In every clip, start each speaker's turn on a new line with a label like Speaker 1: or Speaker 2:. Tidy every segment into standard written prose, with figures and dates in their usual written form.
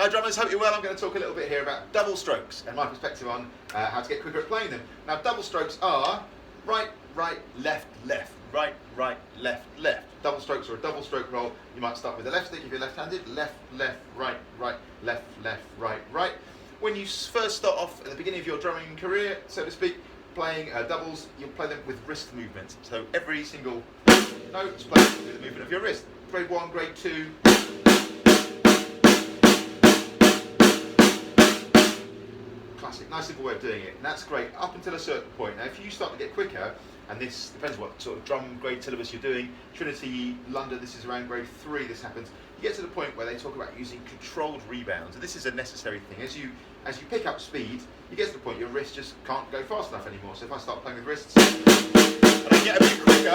Speaker 1: Hi drummers, hope you're well. I'm going to talk a little bit here about double strokes and my perspective on how to get quicker at playing them. Now double strokes are right, right, left, left, right, right, left, left. Double strokes are a double stroke roll. You might start with the left stick if you're left-handed, left, left, right, right, left, left, right, right. When you first start off at the beginning of your drumming career, so to speak, playing doubles, you'll play them with wrist movements. So every single note is played with the movement of your wrist. Grade 1, grade 2. Classic, nice simple way of doing it, and that's great up until a certain point. Now if you start to get quicker, and this depends what sort of drum grade syllabus you're doing, Trinity, London, this is around grade 3 this happens, you get to the point where they talk about using controlled rebounds, and this is a necessary thing. As you pick up speed, you get to the point your wrist just can't go fast enough anymore. So if I start playing with wrists, and I get a bit quicker,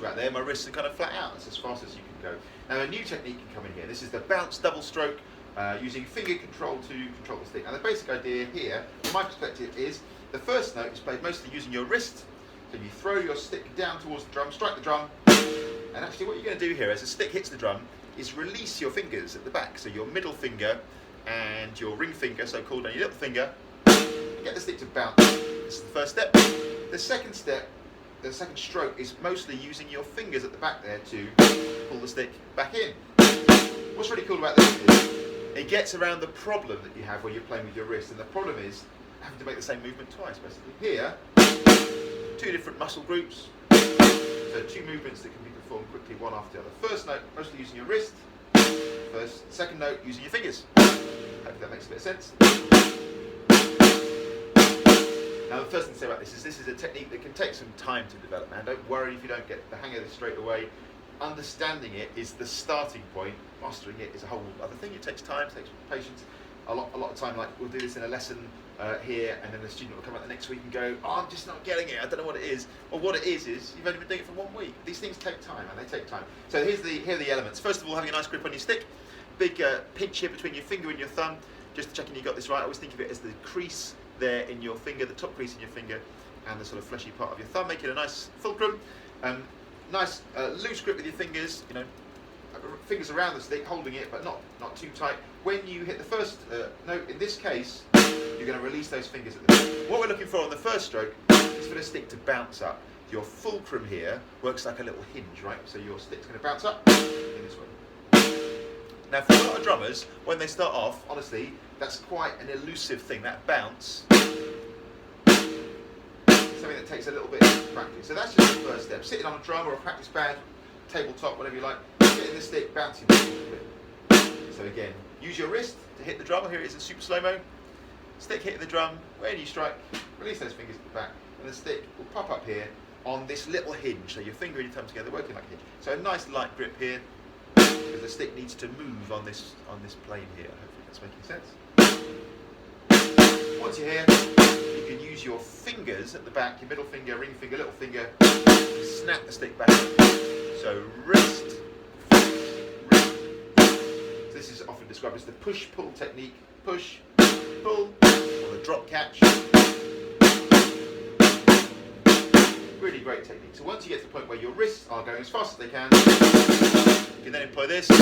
Speaker 1: about there, my wrists are kind of flat out. That's as fast as you can go. Now a new technique can come in here. This is the bounce double stroke using finger control to control the stick. Now the basic idea here, from my perspective, is the first note is played mostly using your wrist. So you throw your stick down towards the drum, strike the drum, and actually what you're going to do here as the stick hits the drum is release your fingers at the back. So your middle finger and your ring finger, so called, and your little finger, get the stick to bounce. This is the first step. The second step, the second stroke, is mostly using your fingers at the back there to pull the stick back in. What's really cool about this is it gets around the problem that you have when you're playing with your wrist, and the problem is having to make the same movement twice, basically. Here, two different muscle groups, so two movements that can be performed quickly one after the other. First note, mostly using your wrist. Second note, using your fingers. Hopefully that makes a bit of sense. Now the first thing to say about this is a technique that can take some time to develop, man. Don't worry if you don't get the hang of this straight away. Understanding it is the starting point. Mastering it is a whole other thing. It takes time, it takes patience. A lot of time, like we'll do this in a lesson here, and then the student will come out the next week and go, oh, I'm just not getting it, I don't know what it is. Well, what it is you've only been doing it for 1 week. These things take time, and they take time. So here are the elements. First of all, having a nice grip on your stick. Big pinch here between your finger and your thumb, just checking you got this right. I always think of it as the crease there in your finger, the top crease in your finger, and the sort of fleshy part of your thumb. Make it a nice fulcrum. Nice loose grip with your fingers, fingers around the stick, holding it, but not too tight. When you hit the first note, in this case, you're going to release those fingers at the back. What we're looking for on the first stroke is for the stick to bounce up. Your fulcrum here works like a little hinge, right? So your stick's going to bounce up in this way. Now for a lot of drummers, when they start off, honestly, that's quite an elusive thing, that bounce. Something that takes a little bit of practice. So that's just the first step. Sitting on a drum or a practice pad, tabletop, whatever you like, getting the stick bouncing a little bit. So again, use your wrist to hit the drum. Here it is in super slow-mo. Stick hitting the drum, when you strike, release those fingers at the back, and the stick will pop up here on this little hinge. So your finger and your thumb together working like a hinge. So a nice light grip here, because the stick needs to move on this plane here. Hopefully that's making sense. Once you're here, you can use your fingers at the back, your middle finger, ring finger, little finger, snap the stick back. So wrist, wrist. So this is often described as the push-pull technique. Push, pull, or the drop catch. Really great technique. So once you get to the point where your wrists are going as fast as they can, you can then employ this. Get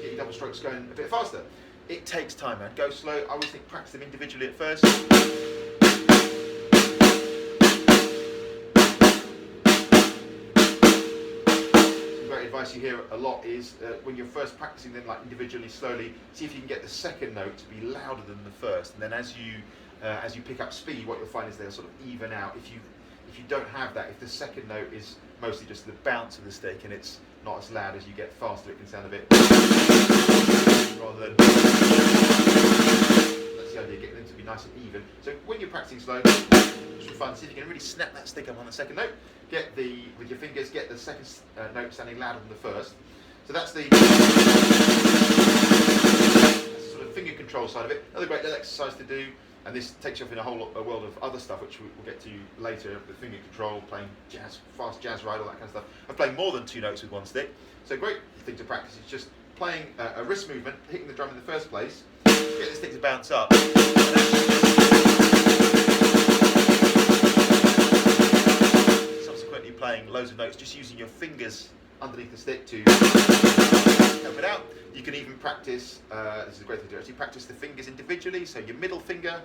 Speaker 1: your double strokes going a bit faster. It takes time, man. Go slow. I always think practice them individually at first. Great advice you hear a lot is when you're first practicing them like individually, slowly, see if you can get the second note to be louder than the first, and then as you pick up speed, what you'll find is they'll sort of even out. If you don't have that, if the second note is mostly just the bounce of the stick and it's not as loud, as you get faster, it can sound a bit rather than. That's the idea, getting them to be nice and even. So when you're practicing slow, just for fun, see if you can really snap that stick up on the second note. With your fingers, get the second note sounding louder than the first. So that's the sort of finger control side of it. Another great little exercise to do, and this takes you off in a world of other stuff, which we'll get to later. The finger control, playing jazz, fast jazz ride, all that kind of stuff. I'm playing more than 2 notes with one stick. So a great thing to practice is just playing a wrist movement, hitting the drum in the first place, get the stick to bounce up. playing loads of notes, just using your fingers underneath the stick to help it out. You can even practice, this is a great thing to do, actually practice the fingers individually, so your middle finger,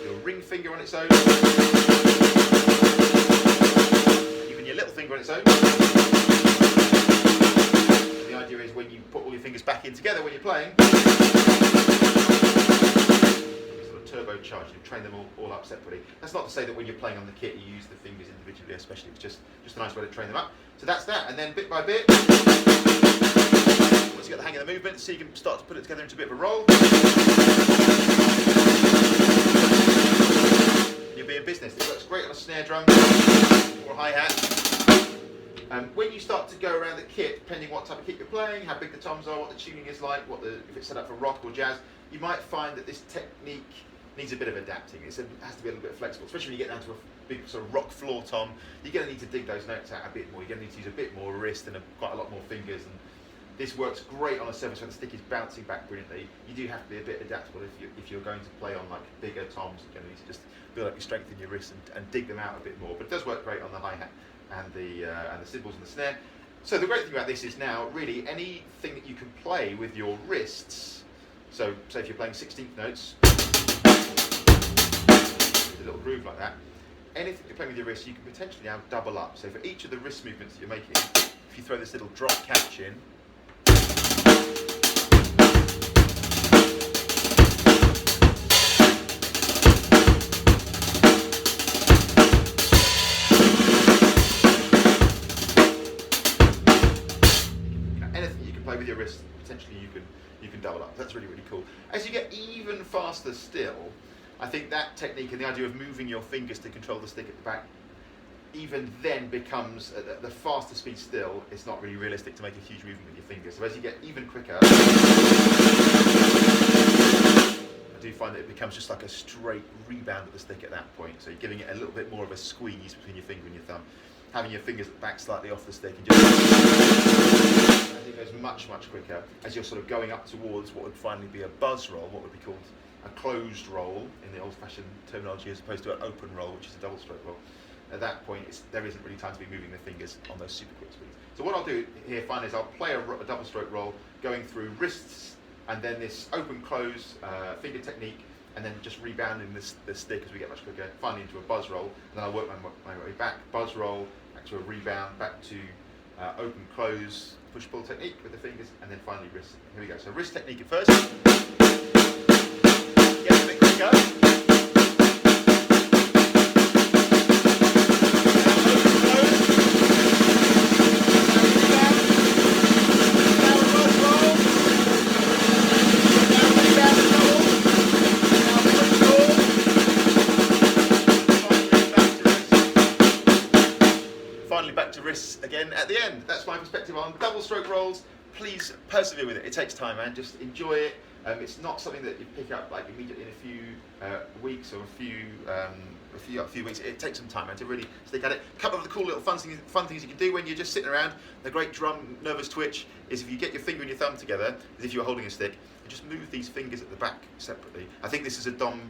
Speaker 1: your ring finger on its own, even your little finger on its own. And the idea is when you put all your fingers back in together when you're playing, turbocharge, you train them all up separately. That's not to say that when you're playing on the kit you use the fingers individually, especially. It's just a nice way to train them up. So that's that, and then bit by bit, once you get the hang of the movement, so you can start to put it together into a bit of a roll. You'll be in business. It works great on a snare drum or a hi-hat. When you start to go around the kit, depending what type of kit you're playing, how big the toms are, what the tuning is like, if it's set up for rock or jazz, you might find that this technique needs a bit of adapting. It has to be a little bit flexible, especially when you get down to a big sort of rock floor tom. You're going to need to dig those notes out a bit more. You're going to need to use a bit more wrist and quite a lot more fingers. And this works great on a surface where the stick is bouncing back brilliantly. You do have to be a bit adaptable if you're going to play on like bigger toms. You're going to need to just build up your strength in your wrists and dig them out a bit more. But it does work great on the hi-hat and the cymbals and the snare. So the great thing about this is now really anything that you can play with your wrists. So say if you're playing 16th notes, a little groove like that, anything you're playing with your wrist you can potentially now double up. So for each of the wrist movements that you're making, if you throw this little drop catch in, anything you can play with your wrist, potentially you can double up. That's really, really cool. As you get even faster still, I think that technique and the idea of moving your fingers to control the stick at the back even then becomes, at the faster speed still, it's not really realistic to make a huge movement with your fingers. So as you get even quicker, I do find that it becomes just like a straight rebound of the stick at that point. So you're giving it a little bit more of a squeeze between your finger and your thumb, having your fingers at the back slightly off the stick, and just as it goes much, much quicker, as you're sort of going up towards what would finally be a buzz roll, what would be called a closed roll in the old-fashioned terminology, as opposed to an open roll, which is a double stroke roll. At that point, there isn't really time to be moving the fingers on those super quick speeds. So what I'll do here finally is I'll play a double stroke roll going through wrists and then this open-close finger technique, and then just rebounding the stick as we get much quicker, finally into a buzz roll, and then I'll work my way back, buzz roll, back to a rebound, back to open-close, push-pull technique with the fingers, and then finally wrist. Here we go. So wrist technique at first. Get a bit quicker. Finally back to wrists again at the end. That's my perspective on double stroke rolls. Please persevere with it. It takes time, man. Just enjoy it. It's not something that you pick up like immediately in a few weeks or a few weeks. It takes some time, man, to really stick at it. A couple of the cool little fun things you can do when you're just sitting around. The great drum nervous twitch is if you get your finger and your thumb together, as if you were holding a stick, and just move these fingers at the back separately. I think this is a Dom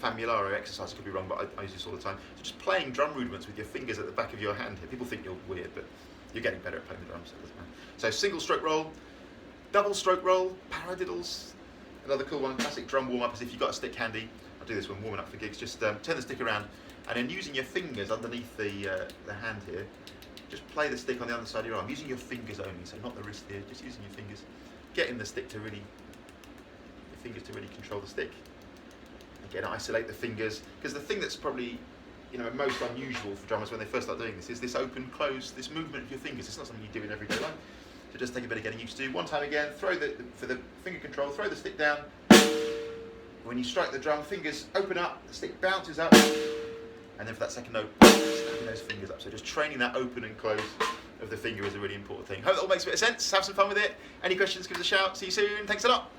Speaker 1: Famularo exercise. I could be wrong, but I use this all the time. So just playing drum rudiments with your fingers at the back of your hand here. People think you're weird, but you're getting better at playing the drums, so it doesn't matter. So single stroke roll, double stroke roll, paradiddles. Another cool one, classic drum warm-up is if you've got a stick handy. I do this when warming up for gigs. Just turn the stick around, and then using your fingers underneath the hand here, just play the stick on the other side of your arm, using your fingers only, so not the wrist here, just using your fingers. Getting the stick to really, your fingers to really control the stick. Again, isolate the fingers, because the thing that's probably most unusual for drummers when they first start doing this is this open, close, this movement of your fingers. It's not something you do in everyday life. So just take a bit of getting used to. One time again, for the finger control, throw the stick down. When you strike the drum, fingers open up, the stick bounces up, and then for that second note, snapping those fingers up. So just training that open and close of the finger is a really important thing. Hope that all makes a bit of sense. Have some fun with it. Any questions, give us a shout. See you soon. Thanks a lot.